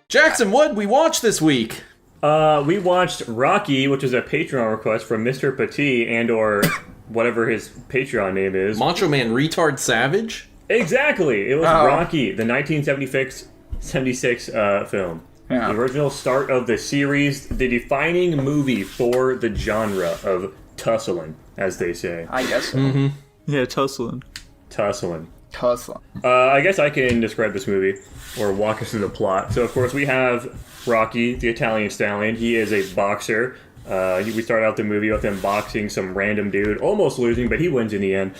Jackson, what did we watch this week? We watched Rocky, which is a Patreon request from Mr. Petit and or whatever his Patreon name is. Macho Man Retard Savage? Exactly. It was Rocky, the 1976 film. Yeah. The original start of the series, the defining movie for the genre of tussling, as they say. I guess so. Mm-hmm. Yeah, tussling. I guess I can describe this movie, or walk us through the plot. So, of course, we have Rocky, the Italian stallion. He is a boxer. We start out the movie with him boxing some random dude, almost losing, but he wins in the end.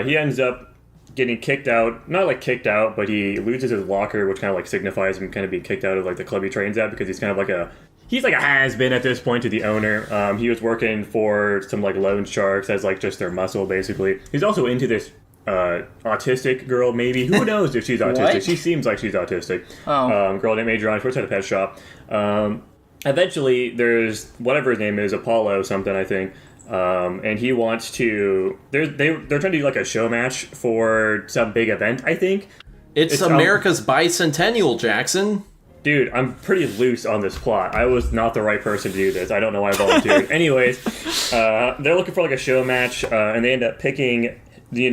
He ends up getting kicked out, not like kicked out, but he loses his locker, which kind of like signifies him kind of being kicked out of like the club he trains at, because he's kind of like a has-been at this point to the owner. He was working for some like loan sharks as like just their muscle, basically. He's also into this autistic girl, maybe. Who knows if she's autistic? She seems like she's autistic. Girl named Adrian. She works at a pet shop. Eventually, there's whatever his name is, Apollo something, I think. And he wants to. They're trying to do like a show match for some big event, I think. It's America's bicentennial, Jackson. Dude, I'm pretty loose on this plot. I was not the right person to do this. I don't know why I volunteered. Anyways, they're looking for like a show match, and they end up picking, the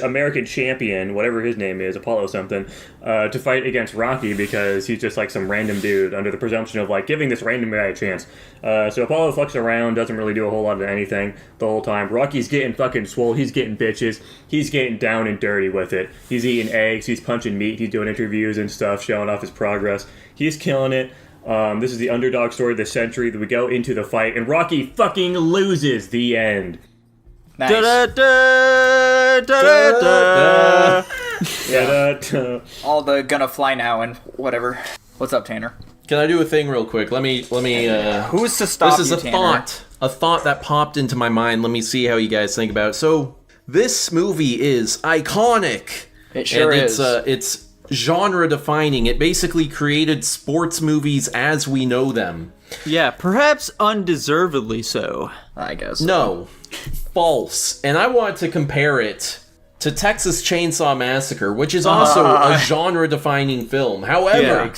American champion, whatever his name is, Apollo something, to fight against Rocky, because he's just like some random dude under the presumption of like giving this random guy a chance. So Apollo fucks around, doesn't really do a whole lot of anything the whole time. Rocky's getting fucking swole, he's getting bitches, he's getting down and dirty with it. He's eating eggs, he's punching meat, he's doing interviews and stuff, showing off his progress. He's killing it. This is the underdog story of the century. That we go into the fight, and Rocky fucking loses. The end. Nice. All the gonna fly now and whatever. What's up, Tanner? Can I do a thing real quick? Let me. Who's to stop? This is Tanner? a thought that popped into my mind. Let me see how you guys think about it. So this movie is iconic. It sure is. It's genre defining. It basically created sports movies as we know them. Yeah, perhaps undeservedly so. I guess. No, false. And I want to compare it to Texas Chainsaw Massacre, which is also a genre defining film. However,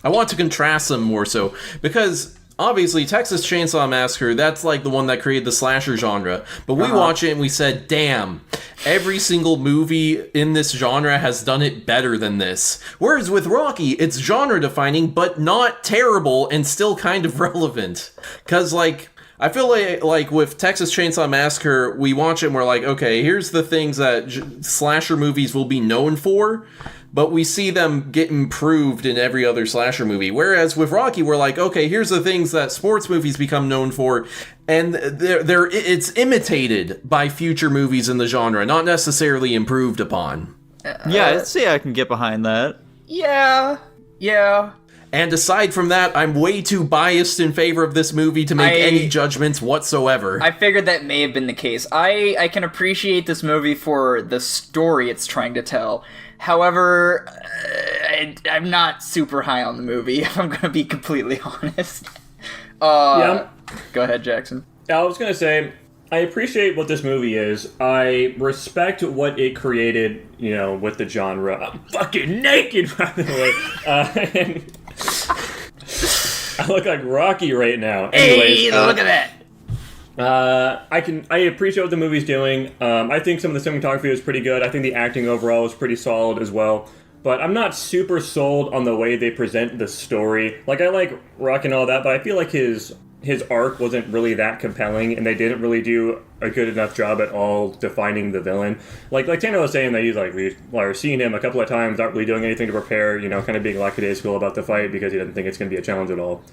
I want to contrast them more so, because obviously Texas Chainsaw Massacre, that's like the one that created the slasher genre. But we watch it and we said, damn, every single movie in this genre has done it better than this. Whereas with Rocky, it's genre defining, but not terrible and still kind of relevant. Because like, I feel like with Texas Chainsaw Massacre, we watch it and we're like, okay, here's the things that slasher movies will be known for, but we see them get improved in every other slasher movie. Whereas with Rocky, we're like, okay, here's the things that sports movies become known for, and it's imitated by future movies in the genre, not necessarily improved upon. Yeah, I'd say I can get behind that. Yeah. And aside from that, I'm way too biased in favor of this movie to make any judgments whatsoever. I figured that may have been the case. I can appreciate this movie for the story it's trying to tell. However, I'm not super high on the movie, if I'm going to be completely honest. Go ahead, Jackson. I was going to say, I appreciate what this movie is. I respect what it created, with the genre. I'm fucking naked, by the way. I look like Rocky right now. Anyways, hey, look at that! I appreciate what the movie's doing. I think some of the cinematography was pretty good. I think the acting overall was pretty solid as well. But I'm not super sold on the way they present the story. Like, I like Rocky and all that, but I feel like his arc wasn't really that compelling, and they didn't really do a good enough job at all defining the villain. Like Tanner was saying that he's like, we're seeing him a couple of times, not really doing anything to prepare, kind of being lackadaisical about the fight because he doesn't think it's going to be a challenge at all.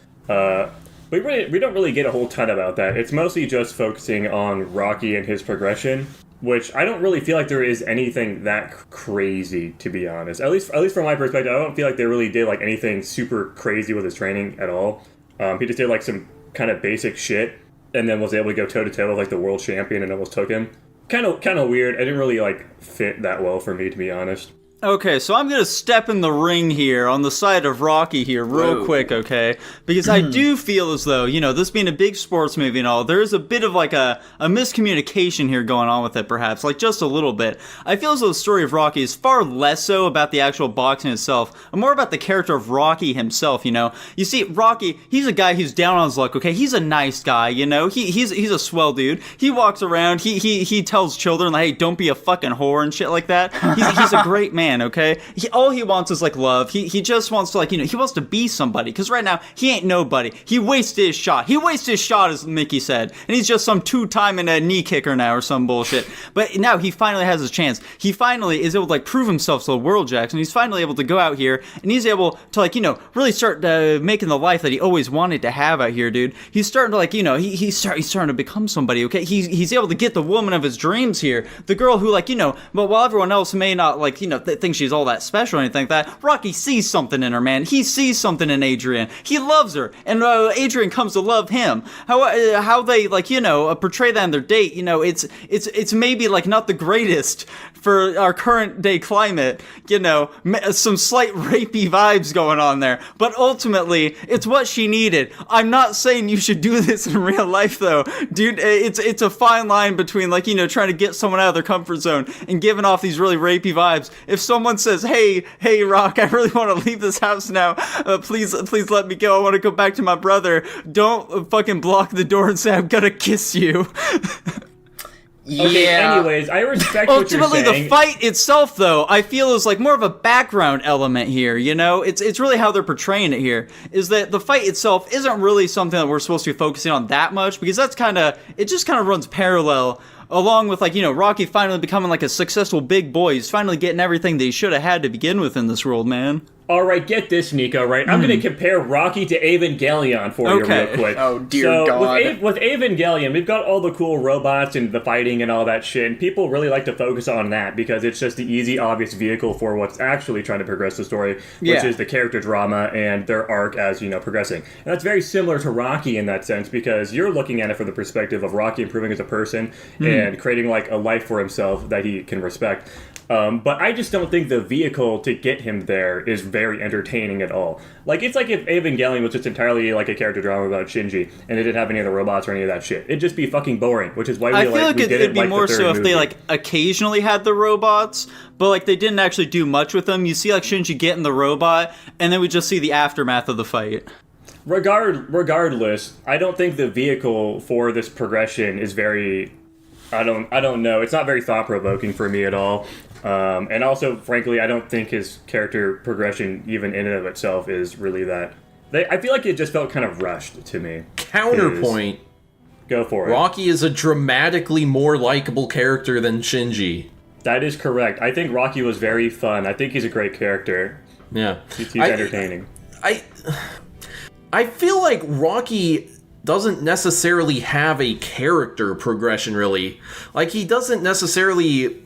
We don't really get a whole ton about that. It's mostly just focusing on Rocky and his progression, which I don't really feel like there is anything that crazy, to be honest. At least from my perspective, I don't feel like they really did like anything super crazy with his training at all. He just did like some kind of basic shit, and then was able to go toe-to-toe with like the world champion and almost took him. Kind of weird. It didn't really like fit that well for me, to be honest. Okay, so I'm gonna step in the ring here on the side of Rocky here real quick, okay? Because I do feel as though, this being a big sports movie and all, there is a bit of like a miscommunication here going on with it, perhaps, like just a little bit. I feel as though the story of Rocky is far less so about the actual boxing itself, and more about the character of Rocky himself, You see, Rocky, he's a guy who's down on his luck, okay? He's a nice guy, He's a swell dude. He walks around, he tells children, like, hey, don't be a fucking whore and shit like that. He's a great man. Okay, all he wants is like love. He just wants to he wants to be somebody. Because right now he ain't nobody. He wasted his shot. As Mickey said, and he's just some two-timing knee kicker now or some bullshit. But now he finally has his chance. He finally is able to prove himself to the world, Jackson. He's finally able to go out here and he's able to really start making the life that he always wanted to have out here, dude. He's starting to he's starting to become somebody. Okay, he's able to get the woman of his dreams here, the girl who but while everyone else may not think she's all that special or anything like that, Rocky sees something in her, man. He sees something in Adrian. He loves her, and Adrian comes to love him. How they portray that in their date, it's maybe not the greatest for our current day climate, some slight rapey vibes going on there, but ultimately it's what she needed. I'm not saying you should do this in real life though, dude. It's a fine line between trying to get someone out of their comfort zone and giving off these really rapey vibes. If someone says, hey, Rock, I really want to leave this house now. Please let me go. I want to go back to my brother. Don't fucking block the door and say I'm gonna kiss you. Okay, anyways, I respect what you're saying. Ultimately, the fight itself, though, I feel is more of a background element here, It's really how they're portraying it here, is that the fight itself isn't really something that we're supposed to be focusing on that much, because that's it just kind of runs parallel along with Rocky finally becoming a successful big boy. He's finally getting everything that he should have had to begin with in this world, man. Alright, get this, Nico, right? I'm going to compare Rocky to Evangelion for you real quick. Oh, dear God. With Evangelion, we've got all the cool robots and the fighting and all that shit, and people really like to focus on that because it's just the easy, obvious vehicle for what's actually trying to progress the story, which is the character drama and their arc as, progressing. And that's very similar to Rocky in that sense because you're looking at it from the perspective of Rocky improving as a person and creating, a life for himself that he can respect. But I just don't think the vehicle to get him there is very entertaining at all. It's like if Evangelion was just entirely a character drama about Shinji, and they didn't have any of the robots or any of that shit. It'd just be fucking boring, which is why I feel it'd be more so if they occasionally had the robots, but they didn't actually do much with them. You see Shinji getting the robot, and then we just see the aftermath of the fight. Regardless, I don't think the vehicle for this progression is very... I don't know. It's not very thought-provoking for me at all. And also, frankly, I don't think his character progression, even in and of itself, is really that... I feel like it just felt kind of rushed to me. Counterpoint. Go for it. Rocky is a dramatically more likable character than Shinji. That is correct. I think Rocky was very fun. I think he's a great character. Yeah. He's entertaining. I feel like Rocky doesn't necessarily have a character progression, really. He doesn't necessarily,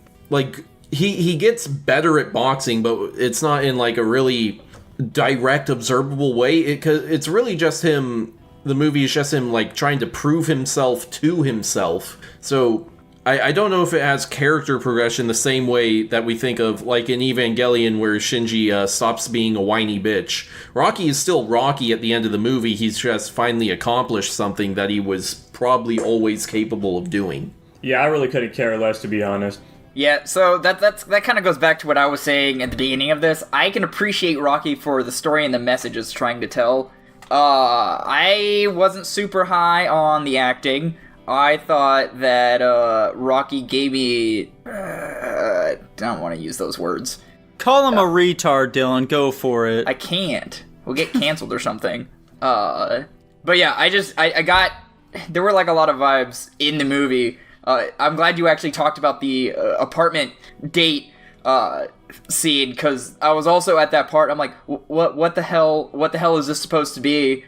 he gets better at boxing, but it's not in, a really direct, observable way. It's really just him, the movie is just him, trying to prove himself to himself. So, I don't know if it has character progression the same way that we think of, in Evangelion, where Shinji stops being a whiny bitch. Rocky is still Rocky at the end of the movie. He's just finally accomplished something that he was probably always capable of doing. Yeah, I really couldn't care less, to be honest. Yeah, so that kind of goes back to what I was saying at the beginning of this. I can appreciate Rocky for the story and the message it's trying to tell. I wasn't super high on the acting. I thought that Rocky gave me... I don't want to use those words. Call him a retard, Dylan. Go for it. I can't. We'll get canceled or something. But yeah, I got... There were a lot of vibes in the movie. I'm glad you actually talked about the apartment date scene, because I was also at that part. I'm like, what the hell is this supposed to be?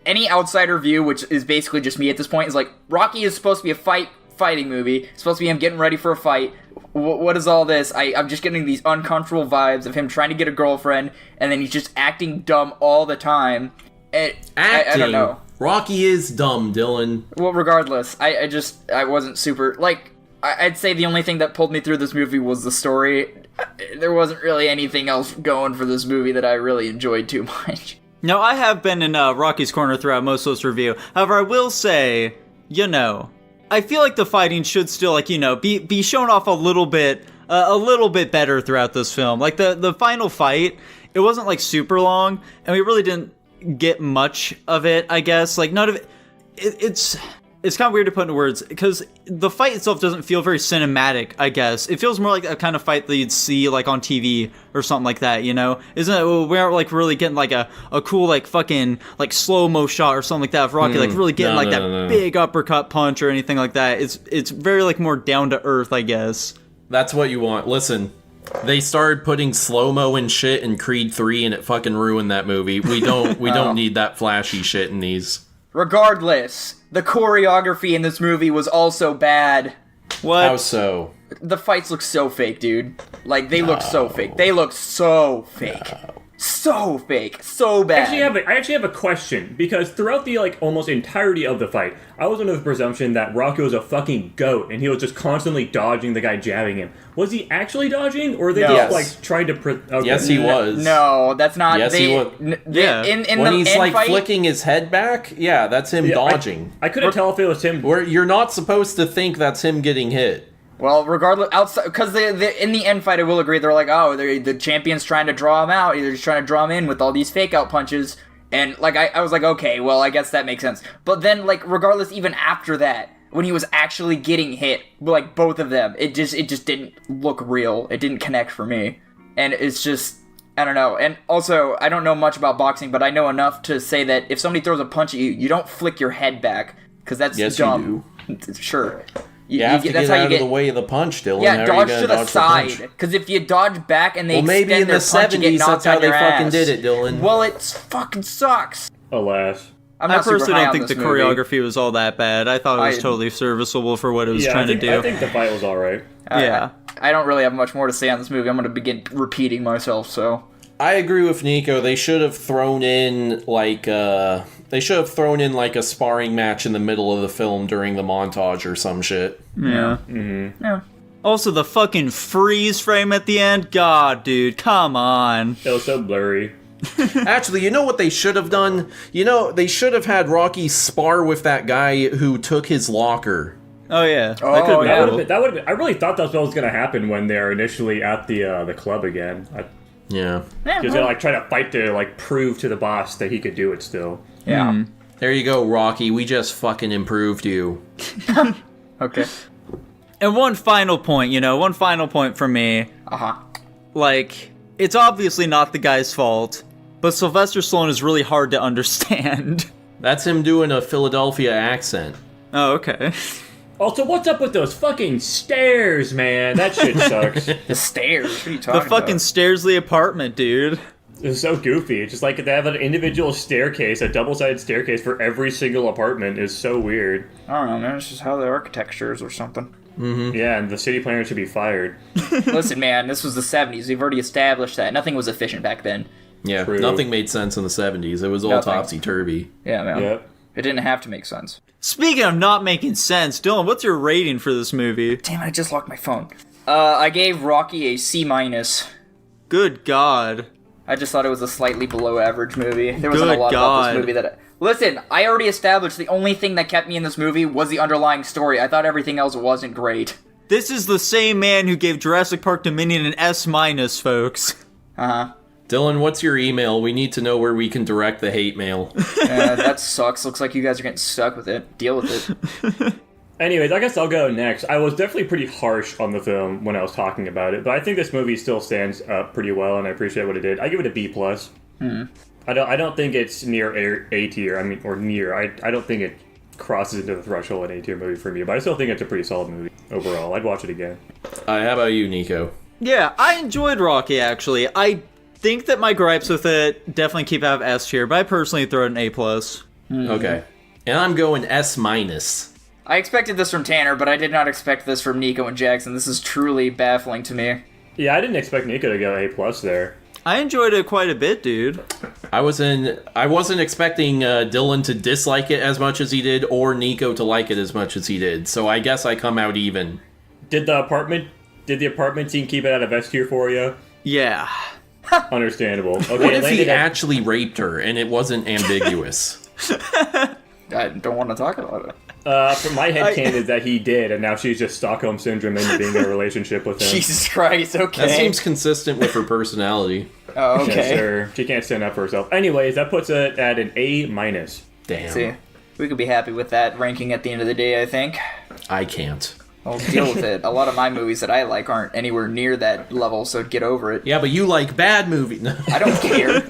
Any outsider view, which is basically just me at this point, is Rocky is supposed to be a fighting movie. It's supposed to be him getting ready for a fight. What is all this? I'm just getting these uncomfortable vibes of him trying to get a girlfriend, and then he's just acting dumb all the time. I don't know. Rocky is dumb, Dylan. Well, regardless, I wasn't super... I'd say the only thing that pulled me through this movie was the story. There wasn't really anything else going for this movie that I really enjoyed too much. Now, I have been in Rocky's corner throughout most of this review. However, I will say, I feel like the fighting should still, be shown off a little bit better throughout this film. Like, the final fight, it wasn't, super long, and we really didn't get much of it, I guess. Like, none of it... It's kind of weird to put into words, because the fight itself doesn't feel very cinematic, I guess. It feels more like a kind of fight that you'd see, on TV or something like that, Isn't it? We aren't, really getting, a cool, fucking, slow-mo shot or something like that of Rocky, really getting, that big uppercut punch or anything like that. It's very, more down-to-earth, I guess. That's what you want. Listen, they started putting slow-mo and shit in Creed 3, and it fucking ruined that movie. We don't need that flashy shit in these. Regardless, the choreography in this movie was also bad. What? How so? The fights look so fake, dude. They look so fake. They look so fake. So fake. So bad. I actually have a question, because throughout the, almost entirety of the fight, I was under the presumption that Rocky was a fucking goat, and he was just constantly dodging the guy jabbing him. Was he actually dodging, or they just, trying to... Okay. Yes, he was. No, that's not... Yes, he was. Yeah. When he's, fight, flicking his head back, that's him dodging. I couldn't tell if it was him... You're not supposed to think that's him getting hit. Well, regardless, outside, because in the end fight, I will agree, they're like, the champion's trying to draw him out, they're just trying to draw him in with all these fake out punches, and, I was like, okay, well, I guess that makes sense. But then, regardless, even after that, when he was actually getting hit, both of them, it just didn't look real, it didn't connect for me, and it's just, I don't know, and also, I don't know much about boxing, but I know enough to say that if somebody throws a punch at you, you don't flick your head back, because that's dumb. You do. Sure. You have to get out of the way of the punch, Dylan. Yeah, dodge to the side. Because if you dodge back and they extend their punch and get knocked on your ass. Maybe in the 70s, that's how they fucking did it, Dylan. Well, it fucking sucks. Alas. I personally don't think the choreography was all that bad. I thought it was totally serviceable for what it was trying to do. I think the fight was alright. Yeah. I don't really have much more to say on this movie. I'm going to begin repeating myself, so... I agree with Nico. They should have thrown in, a sparring match in the middle of the film during the montage or some shit. Yeah. Mm-hmm. Yeah. Also, the fucking freeze frame at the end? God, dude, come on. It was so blurry. Actually, you know what they should have done? They should have had Rocky spar with that guy who took his locker. Oh, yeah. Oh, that could have been that would have been... I really thought that's what was going to happen when they're initially at the club again. Yeah. He was going to, try to fight to, prove to the boss that he could do it still. Yeah. There you go, Rocky. We just fucking improved you. Okay. And one final point from me. Uh-huh. It's obviously not the guy's fault, but Sylvester Stallone is really hard to understand. That's him doing a Philadelphia accent. Oh, okay. Also, what's up with those fucking stairs, man? That shit sucks. The stairs? What are you talking about? The fucking Stairsley apartment, dude. It's so goofy. It's just they have an individual staircase, a double-sided staircase for every single apartment. Is so weird. I don't know, man. It's just how the architecture is or something. Mm-hmm. Yeah, and the city planner should be fired. Listen, man, this was the 70s. We've already established that. Nothing was efficient back then. Yeah, True. Nothing made sense in the 70s. It was all topsy-turvy. Yeah, man. Yep. It didn't have to make sense. Speaking of not making sense, Dylan, what's your rating for this movie? Damn it, I just locked my phone. I gave Rocky a C-. Good God. I just thought it was a slightly below average movie. There wasn't a lot about this movie that... Listen, I already established the only thing that kept me in this movie was the underlying story. I thought everything else wasn't great. This is the same man who gave Jurassic Park Dominion an S-, folks. Uh-huh. Dylan, what's your email? We need to know where we can direct the hate mail. That sucks. Looks like you guys are getting stuck with it. Deal with it. Anyways, I guess I'll go next. I was definitely pretty harsh on the film when I was talking about it, but I think this movie still stands up pretty well, and I appreciate what it did. I give it a B+. Hmm. I don't think it's near A tier. I don't think it crosses into the threshold an A tier movie for me, but I still think it's a pretty solid movie overall. I'd watch it again. How about you, Nico? Yeah, I enjoyed Rocky, actually. I think that my gripes with it definitely keep out of S tier, but I personally throw it an A+. Mm-hmm. Okay. And I'm going S-. I expected this from Tanner, but I did not expect this from Nico and Jackson. This is truly baffling to me. Yeah, I didn't expect Nico to go A+ there. I enjoyed it quite a bit, dude. I wasn't expecting Dylan to dislike it as much as he did, or Nico to like it as much as he did. So I guess I come out even. Did the apartment scene keep it at a S tier for you? Yeah. Understandable. Okay, What if he actually raped her and it wasn't ambiguous? I don't want to talk about it. From my headcanon is that he did, and now she's just Stockholm Syndrome into being in a relationship with him. Jesus Christ, okay. That seems consistent with her personality. Oh, okay. Yes, sir. She can't stand up for herself. Anyways, that puts it at an A-. Damn. See, we could be happy with that ranking at the end of the day, I think. I can't. I'll deal with it. A lot of my movies that I like aren't anywhere near that level, so get over it. Yeah, but you like bad movies. I don't care.